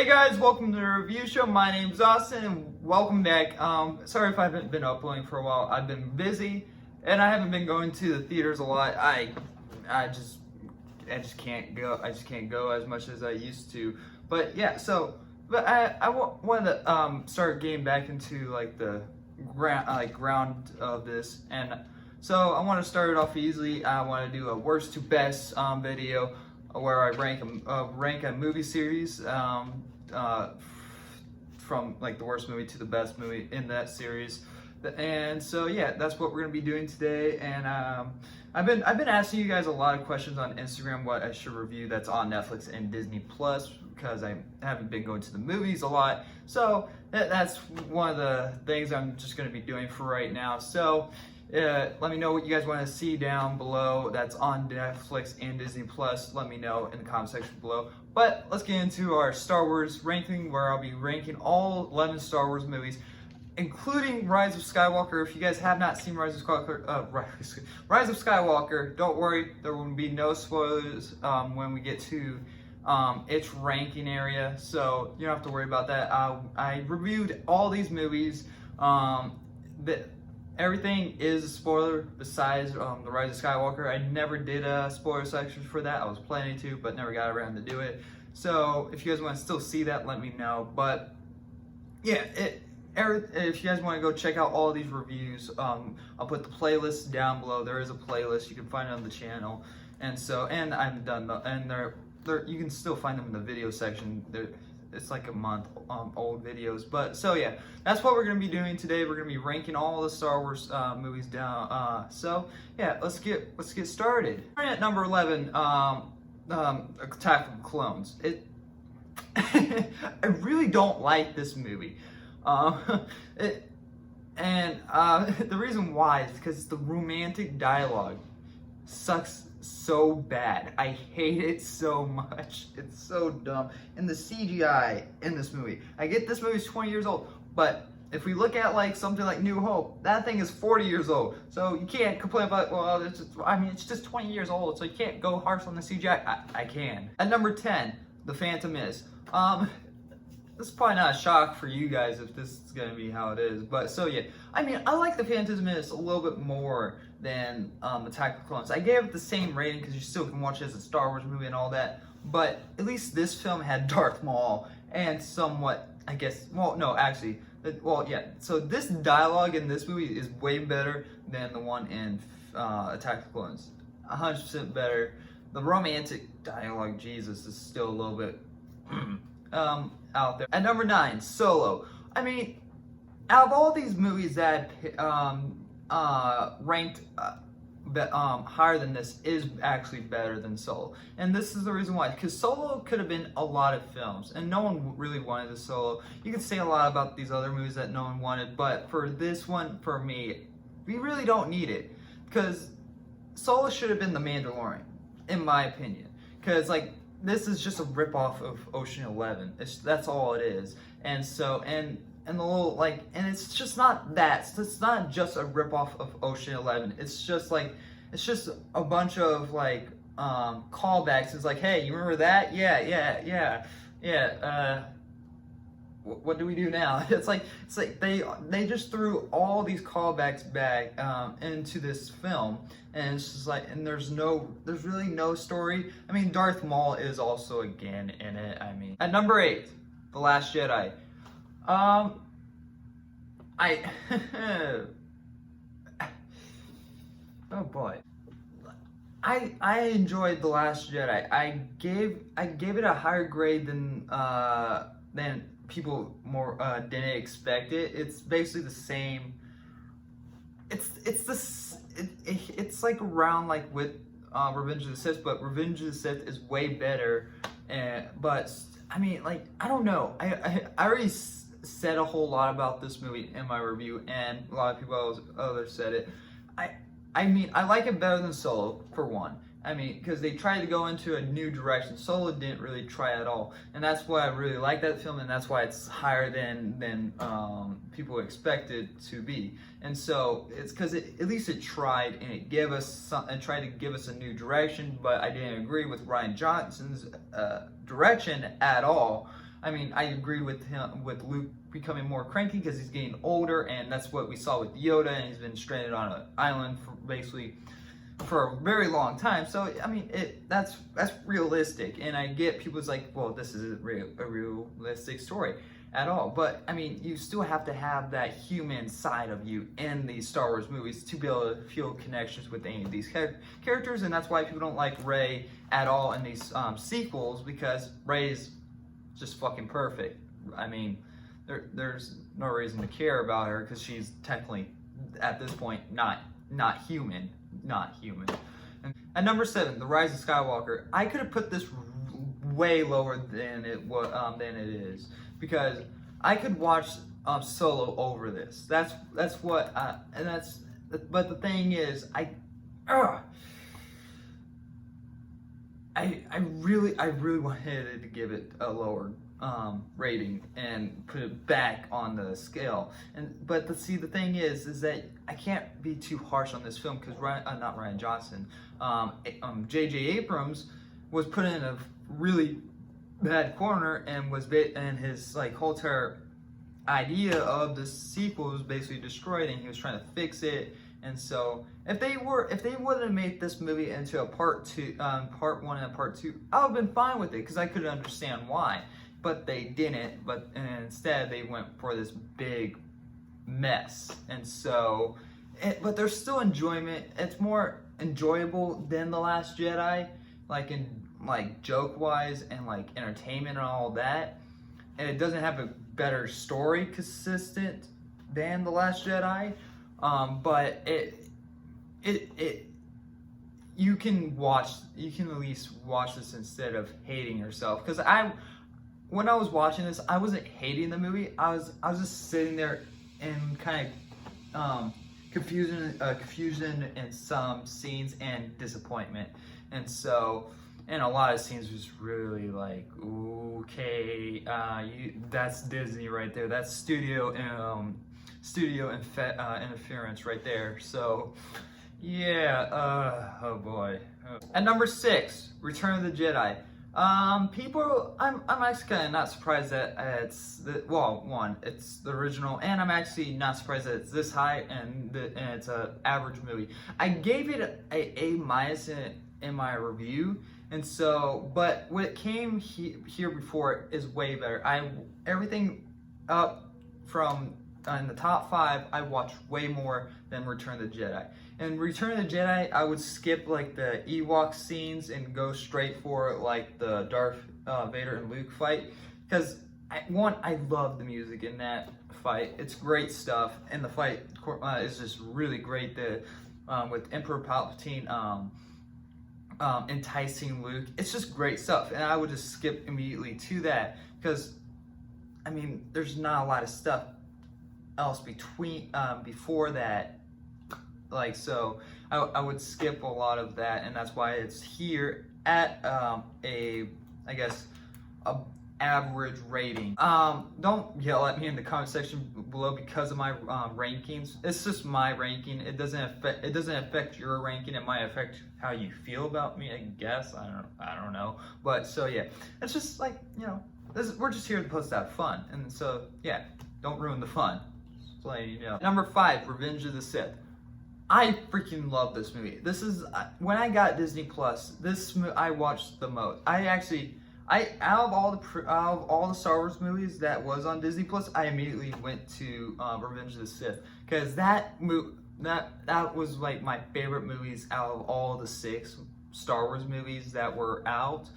Hey guys, welcome to the review show. My name's Austin and welcome back. Sorry if I haven't been uploading for a while. I've been busy and I haven't been going to the theaters a lot. I just can't go. I just can't go as much as I used to. But yeah, but I wanted to start getting back into like the ground of this, and so I want to start it off easily. I want to do a worst to best video where I rank a movie series from like the worst movie to the best movie in that series. And so yeah, that's what we're gonna be doing today. And I've been asking you guys a lot of questions on Instagram what I should review that's on Netflix and Disney Plus, because I haven't been going to the movies a lot. So that's one of the things I'm just gonna be doing for right now. So let me know what you guys want to see down below that's on Netflix and Disney Plus. Let me know in the comment section below. But let's get into our Star Wars ranking, where I'll be ranking all 11 Star Wars movies, including Rise of Skywalker. If you guys have not seen Rise of Skywalker, don't worry, there will be no spoilers when we get to its ranking area, so you don't have to worry about that. I reviewed all these movies. Everything is a spoiler besides the Rise of Skywalker. I never did a spoiler section for that. I was planning to, but never got around to do it. So if you guys want to still see that, let me know. But yeah, if you guys want to go check out all these reviews, I'll put the playlist down below. There is a playlist. You can find it on the channel. And I've done you can still find them in the video section. It's like a month old videos. But so yeah, that's what we're gonna be doing today. We're gonna be ranking all the Star Wars movies down. So yeah, let's get started. At number 11, Attack of the Clones. I really don't like this movie. The reason why is because the romantic dialogue sucks so bad. I hate it so much. It's so dumb. And the CGI in this movie, I get this movie's 20 years old, but if we look at like something like New Hope, that thing is 40 years old. So you can't complain about, well, it's just 20 years old, so you can't go harsh on the CGI. I can. At number 10, The Phantom Menace. This is probably not a shock for you guys if this is gonna be how it is, but so yeah. I mean, I like The Phantom Menace a little bit more than Attack of the Clones. I gave it the same rating because you still can watch it as a Star Wars movie and all that, but at least this film had Darth Maul and somewhat, I guess, well, no, actually, well, yeah. So this dialogue in this movie is way better than the one in Attack of the Clones. 100% better. The romantic dialogue, Jesus, is still a little bit out there. At number 9, Solo. I mean, out of all these movies that ranked higher than this, is actually better than Solo. And this is the reason why. Because Solo could have been a lot of films, and no one really wanted the Solo. You could say a lot about these other movies that no one wanted, but for this one, for me, we really don't need it. Because Solo should have been The Mandalorian, in my opinion. Because, like, this is just a ripoff of Ocean 11. That's all it is. And so, and the little, like, and it's just not that. It's not just a ripoff of Ocean 11. It's just like, it's just a bunch of like callbacks. It's like, hey, you remember that? Yeah. What do we do now? It's like they just threw all these callbacks back into this film, and it's just like, and there's really no story. I mean, Darth Maul is also again in it. I mean, at number 8, The Last Jedi. Oh boy. I enjoyed The Last Jedi. I gave it a higher grade than people didn't expect it. It's basically the same. It's like around like with Revenge of the Sith, but Revenge of the Sith is way better. But I mean, like, I don't know. I already said a whole lot about this movie in my review, and a lot of people others said it. I mean, I like it better than Solo, for one. I mean, because they tried to go into a new direction. Solo didn't really try at all, and that's why I really like that film, and that's why it's higher than people expected to be. And so it's because at least it tried, and it gave us and tried to give us a new direction. But I didn't agree with Rian Johnson's direction at all. I mean, I agree with him with Luke becoming more cranky because he's getting older, and that's what we saw with Yoda, and he's been stranded on an island for basically for a very long time. So I mean, that's realistic, and I get people's like, well, this isn't a realistic story at all. But I mean, you still have to have that human side of you in these Star Wars movies to be able to feel connections with any of these characters, and that's why people don't like Rey at all in these sequels, because Rey's just fucking perfect. I mean, there's no reason to care about her because she's technically at this point not human. And at number 7, The Rise of Skywalker. I could have put this way lower than it is, because I could watch Solo over this. That's what and that's. But the thing is, I really wanted to give it a lower rating and put it back on the scale. But the thing is that I can't be too harsh on this film because not Ryan Johnson, J.J. Abrams was put in a really bad corner and and his like whole entire idea of the sequel was basically destroyed, and he was trying to fix it. And so if they would have made this movie into a part 1 and a part 2, I would have been fine with it because I could understand why. But they didn't. And instead they went for this big mess. And so, but there's still enjoyment. It's more enjoyable than The Last Jedi, like joke wise and like entertainment and all that. And it doesn't have a better story consistent than The Last Jedi. But you can at least watch this instead of hating yourself. Because when I was watching this, I wasn't hating the movie. I was just sitting there in kind of confusion in some scenes and disappointment. And so, and a lot of scenes was really like, okay, that's Disney right there. That's studio interference right there. So yeah, oh boy. At number 6, Return of the Jedi. People, I'm actually kind of not surprised that it's it's the original, and I'm actually not surprised that it's this high and it's a average movie. I gave it a minus in my review, and so, but when it came here before is way better. Everything up from in the top 5, I watched way more than Return of the Jedi. And Return of the Jedi, I would skip like the Ewok scenes and go straight for like the Darth Vader and Luke fight, because I love the music in that fight. It's great stuff, and the fight is just really great. With Emperor Palpatine enticing Luke, it's just great stuff. And I would just skip immediately to that because, I mean, there's not a lot of stuff else before that. Like, so I would skip a lot of that, and that's why it's here at I guess a average rating. Don't yell at me in the comment section below because of my rankings. It's just my ranking. It doesn't affect your ranking. It might affect how you feel about me, I guess. I don't know. But so yeah, it's just like, you know, we're just here to have fun, and so yeah, don't ruin the fun. Just letting you know. Number 5, Revenge of the Sith. I freaking love this movie. This is when I got Disney Plus. I watched the most. Out of all the Star Wars movies that was on Disney Plus, I immediately went to Revenge of the Sith, because that was like my favorite movies out of all the 6 Star Wars movies that were out.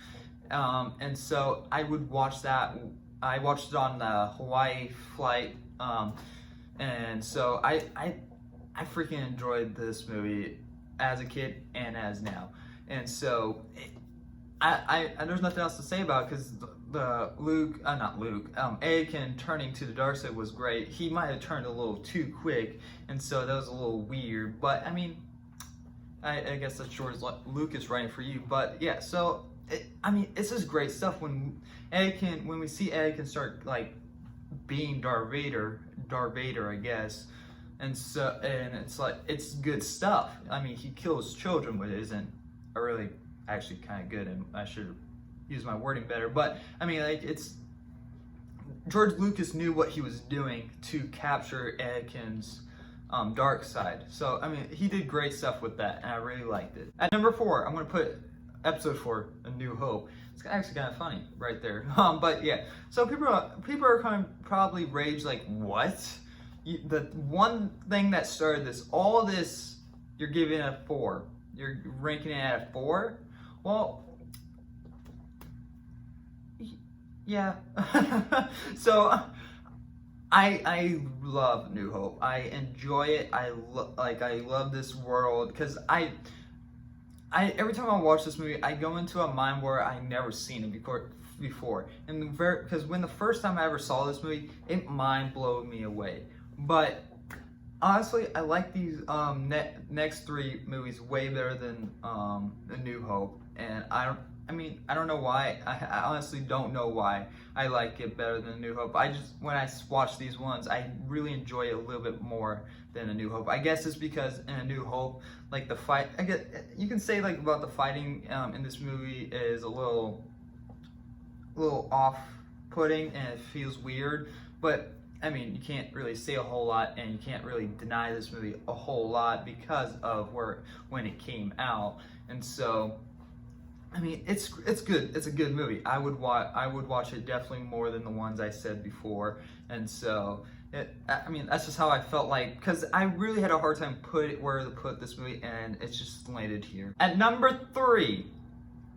And so I would watch that. I watched it on the Hawaii flight, and so I freaking enjoyed this movie as a kid and as now. And so there's nothing else to say about it, because Anakin turning to the dark side was great. He might have turned a little too quick, and so that was a little weird. But I mean, I guess that's George Lucas writing for you. But yeah, so it's just great stuff when we see Anakin start like being Darth Vader, I guess. And so, and it's like, it's good stuff. I mean, he kills children, but it isn't actually kind of good, and I should use my wording better. But I mean, like, it's George Lucas knew what he was doing to capture Anakin's dark side. So I mean, he did great stuff with that, and I really liked it. At number 4, I'm gonna put Episode 4, A New Hope. It's actually kind of funny right there. But yeah, so people are kind of probably rage like, what? The one thing that started this, all this, you're giving it a 4. You're ranking it at a 4. Well, yeah. So I love New Hope. I enjoy it. I love this world because I every time I watch this movie, I go into a mind where I never seen it before. And because when the first time I ever saw this movie, it mind blew me away. But honestly, I like these next 3 movies way better than A New Hope, and I don't know why. I honestly don't know why I like it better than A New Hope. When I watch these ones, I really enjoy it a little bit more than A New Hope. I guess it's because in A New Hope, like the fight, you can say like about the fighting in this movie is a little off-putting and it feels weird, but I mean, you can't really say a whole lot, and you can't really deny this movie a whole lot because of when it came out. And so, I mean, it's good. It's a good movie. I would watch it definitely more than the ones I said before. And so, I mean, that's just how I felt like, because I really had a hard time where to put this movie, and it's just landed here. At number 3,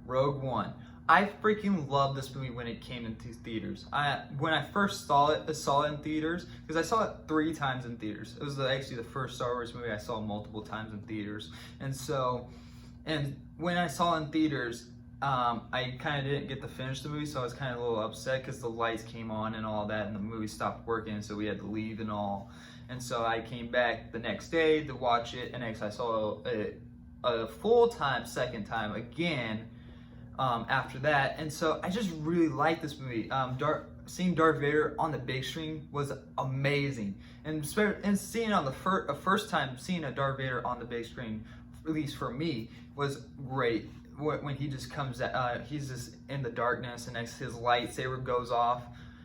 Rogue One. I freaking loved this movie when it came into theaters. When I first saw it in theaters, because I saw it 3 times in theaters. It was actually the first Star Wars movie I saw multiple times in theaters. And when I saw it in theaters, I kind of didn't get to finish the movie, so I was kind of a little upset because the lights came on and all that, and the movie stopped working, so we had to leave and all. And so I came back the next day to watch it, and next I saw it a second time again. After that, and so I just really liked this movie. Seeing Darth Vader on the big screen was amazing, and seeing it on the first time seeing a Darth Vader on the big screen, at least for me, was great. When he just comes out, he's just in the darkness, and next his lightsaber goes off,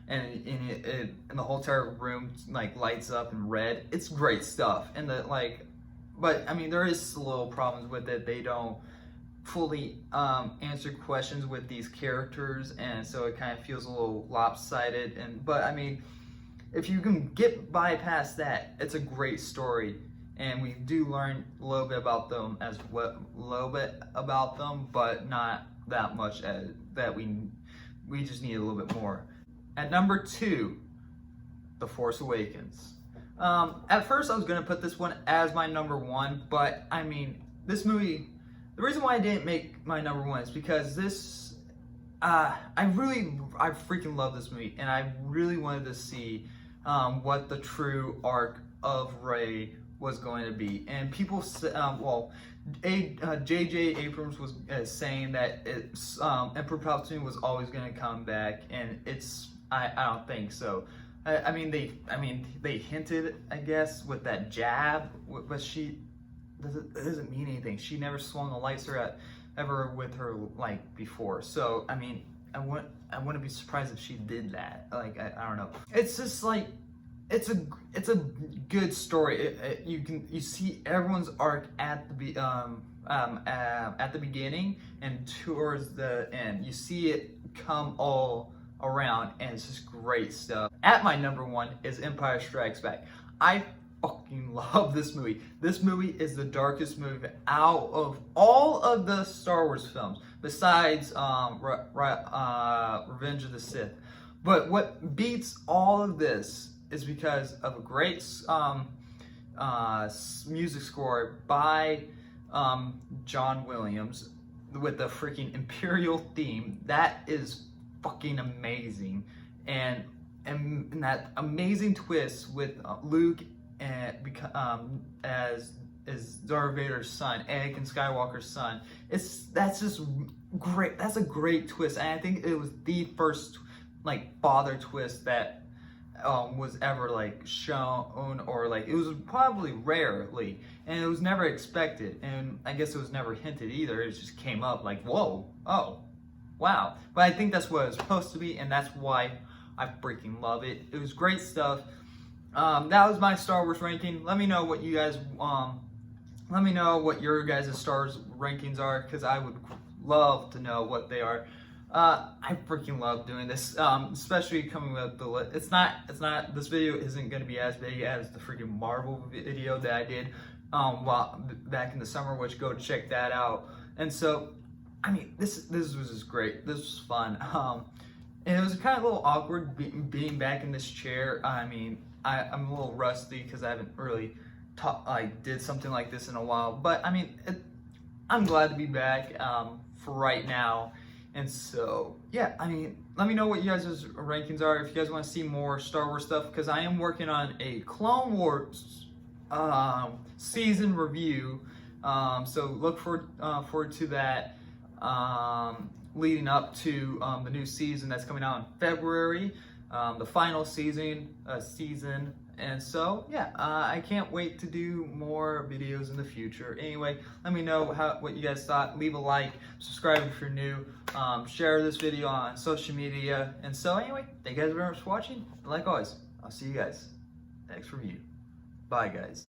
and the whole entire room like lights up in red. It's great stuff, and but I mean there is little problems with it. They don't fully answer questions with these characters, and so it kind of feels a little lopsided. But I mean, if you can get bypass that, it's a great story, and we do learn a little bit about them but not that much as that we just need a little bit more. At number 2, The Force Awakens. At first I was gonna put this one as my number 1, but I mean, this movie, the reason why I didn't make my number 1 is because this, I freaking love this movie, and I really wanted to see what the true arc of Rey was going to be. And people, J.J. Abrams was saying that Emperor Palpatine was always going to come back, and I don't think so. I mean they hinted, I guess, with that jab, but it doesn't mean anything. She never swung a lightsaber ever with her like before. So I mean, I wouldn't be surprised if she did that. Like I don't know. It's just like it's a good story. You see everyone's arc at the beginning and towards the end. You see it come all around, and it's just great stuff. At my number 1 is Empire Strikes Back. I fucking love this movie. This movie is the darkest movie out of all of the Star Wars films, besides Revenge of the Sith. But what beats all of this is because of a great music score by John Williams with the freaking Imperial theme. That is fucking amazing, and that amazing twist with Luke as Darth Vader's son, Anakin Skywalker's son. That's just great. That's a great twist, and I think it was the first like father twist that was ever like shown, or like it was probably rarely, and it was never expected, and I guess it was never hinted either. It just came up like, whoa, oh, wow. But I think that's what it was supposed to be, and that's why I freaking love it. It was great stuff. That was my Star Wars ranking. Let me know what you guys, let me know what your guys' Star Wars rankings are, because I would love to know what they are. I freaking love doing this, especially coming with the list. This video isn't going to be as big as the freaking Marvel video that I did back in the summer, which go check that out. And so, I mean, this was just great. This was fun. And it was kind of a little awkward being back in this chair. I mean, I'm a little rusty because I haven't really did something like this in a while. But I mean, I'm glad to be back for right now. And so, yeah, I mean, let me know what you guys' rankings are if you guys want to see more Star Wars stuff, because I am working on a Clone Wars season review. So look forward to that leading up to the new season that's coming out in February, the final season. And so, yeah, I can't wait to do more videos in the future. Anyway, let me know what you guys thought. Leave a like, subscribe if you're new, share this video on social media. And so, anyway, thank you guys very much for watching. And like always, I'll see you guys next review. Bye, guys.